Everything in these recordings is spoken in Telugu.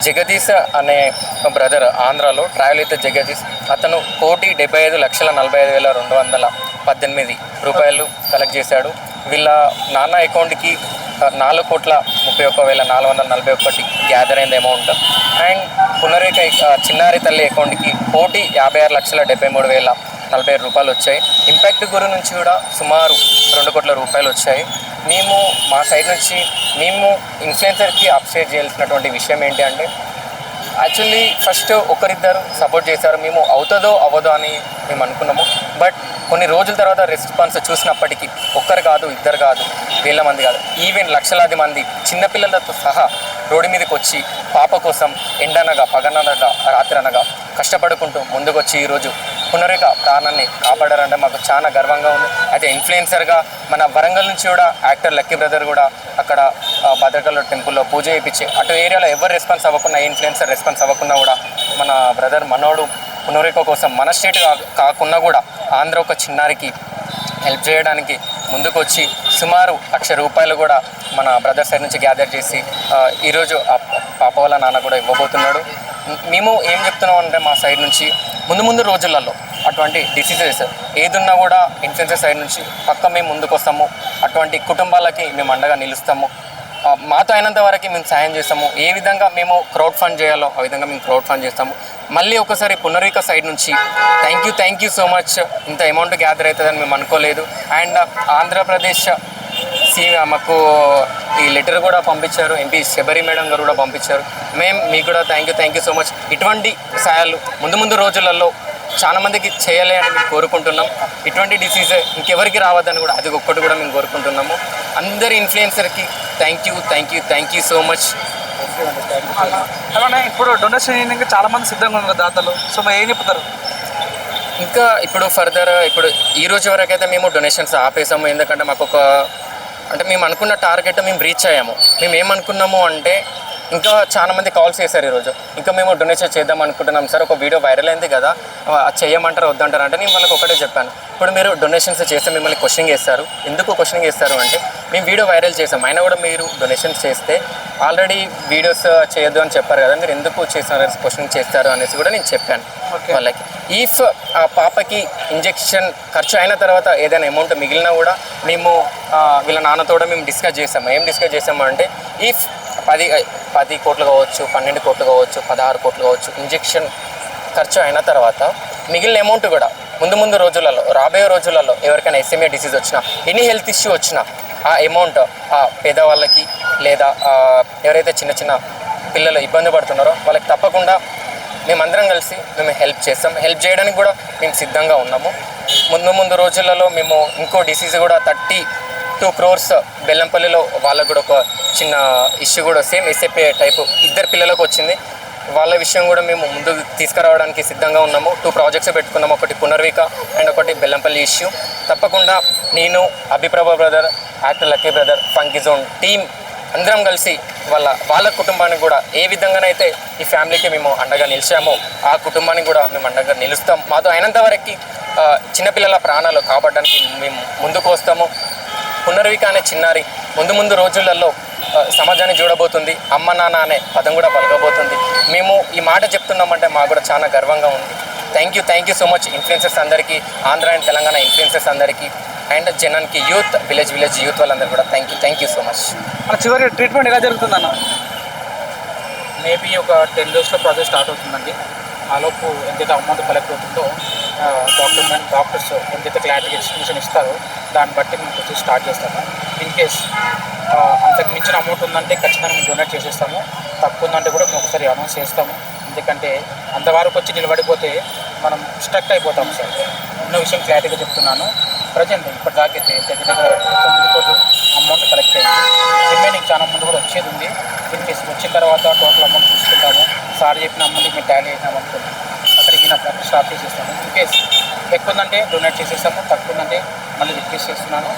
జగదీష్ అనే బ్రదర్ ఆంధ్రాలో ట్రావెల్ అయితే జగదీష్ అతను 1,75,45,218 రూపాయలు కలెక్ట్ చేశాడు. వీళ్ళ నాన్న అకౌంట్కి 4,31,441 గ్యాదర్ అయింది అమౌంట్. అండ్ పునరేక చిన్నారి తల్లి అకౌంట్కి 1,56,73,040 రూపాయలు వచ్చాయి. ఇంపాక్ట్ గురి నుంచి కూడా సుమారు 2 కోట్ల రూపాయలు వచ్చాయి. మేము మా సైడ్ నుంచి మేము ఇన్ఫ్లుయెన్సర్కి అప్డేట్ చేయాల్సినటువంటి విషయం ఏంటి అంటే, యాక్చువల్లీ ఫస్ట్ ఒకరిద్దరు సపోర్ట్ చేశారు. మేము అవుతుందో అవ్వదో అని మేము అనుకున్నాము. బట్ కొన్ని రోజుల తర్వాత రెస్పాన్స్ చూసినప్పటికీ ఒక్కరు కాదు, ఇద్దరు కాదు, వేల మంది కాదు, ఈవెన్ లక్షలాది మంది చిన్నపిల్లలతో సహా రోడ్డు మీదకి వచ్చి పాప కోసం ఎండనగా పగననగా రాత్రనగా కష్టపడుకుంటూ ముందుకొచ్చి ఈరోజు పునరేక ప్రాణాన్ని కాపాడారంటే మాకు చాలా గర్వంగా ఉంది. అయితే ఇన్ఫ్లుయెన్సర్గా మన వరంగల్ నుంచి కూడా యాక్టర్ లక్కీ బ్రదర్ కూడా అక్కడ భద్రకాళి టెంపుల్లో పూజ చేయించి అటు ఏరియాలో ఎవరు రెస్పాన్స్ అవ్వకున్నా, ఇన్ఫ్లుయెన్సర్ రెస్పాన్స్ అవ్వకున్నా కూడా మన బ్రదర్ మనోడు పునరేక కోసం మన స్టేట్ కాకుండా కూడా ఆంధ్ర ఒక చిన్నారికి హెల్ప్ చేయడానికి ముందుకు వచ్చి సుమారు 1,00,000 రూపాయలు కూడా మన బ్రదర్ సైడ్ నుంచి గ్యాదర్ చేసి ఈరోజు ఆ పాప వాళ్ళ నాన్న కూడా ఇవ్వబోతున్నాడు. మేము ఏం చెప్తున్నాం అంటే, మా సైడ్ నుంచి ముందు రోజులలో అటువంటి డిసీజెస్ ఏదున్నా కూడా ఇన్ఫ్లుయెన్సర్ సైడ్ నుంచి పక్క మేము ముందుకు వస్తాము. అటువంటి కుటుంబాలకి మేము అండగా నిలుస్తాము. మాతో అయినంత వరకు మేము సాయం చేస్తాము. ఏ విధంగా మేము క్రౌడ్ ఫండ్ చేయాలో ఆ విధంగా మేము క్రౌడ్ ఫండ్ చేస్తాము. మళ్ళీ ఒకసారి పునరేక సైడ్ నుంచి థ్యాంక్ యూ సో మచ్. ఇంత అమౌంట్ గ్యాదర్ అవుతుందని మేము అనుకోలేదు. అండ్ ఆంధ్రప్రదేశ్ మాకు ఈ లెటర్ కూడా పంపించారు. ఎంపీ శబరి మేడం గారు కూడా పంపించారు. మీకు కూడా థ్యాంక్ యూ సో మచ్. ఇటువంటి సాయాలు ముందు రోజులలో చాలా మందికి చేయాలి అని మేము కోరుకుంటున్నాం. ఇటువంటి డిసీజ్ ఇంకెవరికి రావద్దని కూడా అది ఒక్కటి కూడా మేము కోరుకుంటున్నాము. అందరి ఇన్ఫ్లుయెన్సర్కి థ్యాంక్ యూ సో మచ్. అలానే ఇప్పుడు డొనేషన్ చేయడానికి చాలా మంది సిద్ధంగా ఉన్నారు దాతలు. సో మరి ఏం చెప్తారు? ఇంకా ఇప్పుడు ఫర్దర్ ఈ రోజు వరకు అయితే మేము డొనేషన్స్ ఆపేసాము. ఎందుకంటే మాకు మేము అనుకున్న టార్గెట్ మేము రీచ్ అయ్యాము. మేము ఏమనుకున్నాము అంటే, ఇంకా చాలా మంది కాల్స్ చేశారు ఈరోజు, ఇంకా మేము డొనేషన్ చేద్దాం అనుకుంటున్నాం సార్, ఒక వీడియో వైరల్ అయింది కదా, అది చేయమంటారు వద్దంటారు అంటే నేను వాళ్ళకి ఒకటే చెప్పాను, ఇప్పుడు మీరు డొనేషన్స్ చేస్తే మిమ్మల్ని క్వశ్చనింగ్ చేస్తారు. ఎందుకు క్వశ్చనింగ్ చేస్తారు అంటే, మేము వీడియో వైరల్ చేసాం, అయినా కూడా మీరు డొనేషన్స్ చేస్తే ఆల్రెడీ వీడియోస్ చేయొద్దు అని చెప్పారు కదా, మీరు ఎందుకు చేస్తున్నారు క్వశ్చనింగ్ చేస్తారు అనేసి కూడా నేను చెప్పాను వాళ్ళకి. ఇఫ్ ఆ పాపకి ఇంజెక్షన్ ఖర్చు అయిన తర్వాత ఏదైనా అమౌంట్ మిగిలినా కూడా మేము వీళ్ళ నాన్నతో మేము డిస్కస్ చేసాము. ఏం డిస్కస్ చేసాము అంటే, ఇఫ్ 10 కోట్లు కావచ్చు, 12 కోట్లు కావచ్చు, 16 కోట్లు కావచ్చు, ఇంజెక్షన్ ఖర్చు అయిన తర్వాత మిగిలిన అమౌంట్ కూడా ముందు రోజులలో, రాబోయే రోజులలో ఎవరికైనా SMA డిసీజ్ వచ్చినా, ఎనీ హెల్త్ ఇష్యూ వచ్చినా ఆ అమౌంట్ ఆ పేదవాళ్ళకి లేదా ఎవరైతే చిన్న పిల్లలు ఇబ్బంది పడుతున్నారో వాళ్ళకి తప్పకుండా మేమందరం కలిసి మేము హెల్ప్ చేస్తాం. హెల్ప్ చేయడానికి కూడా మేము సిద్ధంగా ఉన్నాము. ముందు రోజులలో మేము ఇంకో డిసీజ్ కూడా 32 crores బెల్లంపల్లిలో వాళ్ళకు కూడా ఒక చిన్న ఇష్యూ కూడా సేమ్ SAP టైపు 2 పిల్లలకు వచ్చింది. వాళ్ళ విషయం కూడా మేము ముందుకు తీసుకురావడానికి సిద్ధంగా ఉన్నాము. 2 ప్రాజెక్ట్స్ పెట్టుకున్నాము, ఒకటి పునర్విక అండ్ ఒకటి బెల్లంపల్లి ఇష్యూ. తప్పకుండా నేను, Abhiprabha brother, actor Lucky brother, funky zone team అందరం కలిసి వాళ్ళ కుటుంబానికి కూడా ఏ విధంగానైతే ఈ ఫ్యామిలీకి మేము అండగా నిలిచామో ఆ కుటుంబానికి కూడా మేము అండగా నిలుస్తాం. మాతో అయినంత వరకు చిన్నపిల్లల ప్రాణాలు కాపాడడానికి మేము ముందుకు వస్తాము. పునర్విక అనే చిన్నారి ముందు రోజులలో సమాజాన్ని చూడబోతుంది. అమ్మ నాన్న అనే పదం కూడా పలకబోతుంది. మేము ఈ మాట చెప్తున్నామంటే మాకు కూడా చాలా గర్వంగా ఉంది. Thank you so much influencers అందరికీ, ఆంధ్ర అండ్ తెలంగాణ ఇన్ఫ్లుయెన్సర్స్ అందరికీ, అండ్ జనానికి యూత్, విలేజ్ యూత్ వాళ్ళందరూ కూడా థ్యాంక్ యూ సో మచ్. మన చివరి ట్రీట్మెంట్ ఎలా జరుగుతుందన్న? మేబీ ఒక 10 daysలో ప్రాజెక్ట్ స్టార్ట్ అవుతుందండి. ఆలోపు ఎంతైతే అమౌంట్ కలెక్ట్ అవుతుందో డాక్టర్స్ ఎంతైతే క్లారిటీ ఎక్స్ప్లెనేషన్ ఇస్తారో దాన్ని బట్టి మేము ప్రొసెస్ స్టార్ట్ చేస్తాము. ఇన్ కేస్ అంతకు మించిన అమౌంట్ ఉందంటే ఖచ్చితంగా మేము డొనేట్ చేసేస్తాము. తక్కువ ఉందంటే కూడా మేము ఒకసారి అనౌన్స్ చేస్తాము. ఎందుకంటే అంతవరకు వచ్చి నిలబడిపోతే మనం స్ట్రక్ అయిపోతాము సార్. ఉన్న విషయం క్లారిటీగా చెప్తున్నాను. ప్రజెంట్ ఇప్పటిదాకైతే దగ్గర 9 కోట్లు అమౌంట్ కలెక్ట్ అయ్యింది. రిమైనింగ్ చాలా అమౌంట్ కూడా వచ్చేది ఉంది. ఇన్ కేసు వచ్చిన తర్వాత టోటల్ అమౌంట్ చూసుకుంటాము. సార్ చెప్పిన అమౌంట్కి మేము టాలీ చేసినాం అనుకోండి, అక్కడికి ప్రతి స్టార్ట్ చేసేస్తాము. ఇన్ కేసు ఎక్కువ ఉందంటే డొనేట్ చేసేస్తాము, తక్కువ ఉందంటే మళ్ళీ రిక్వెస్ట్ చేస్తున్నాను,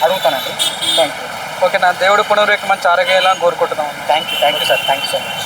అడుగుతానండి. Thank you. ఓకే నా దేవుడు పునరేక మంచి ఆరోగ్యాలని కోరుకుంటున్నాం. Thank you sir. Thank you so much.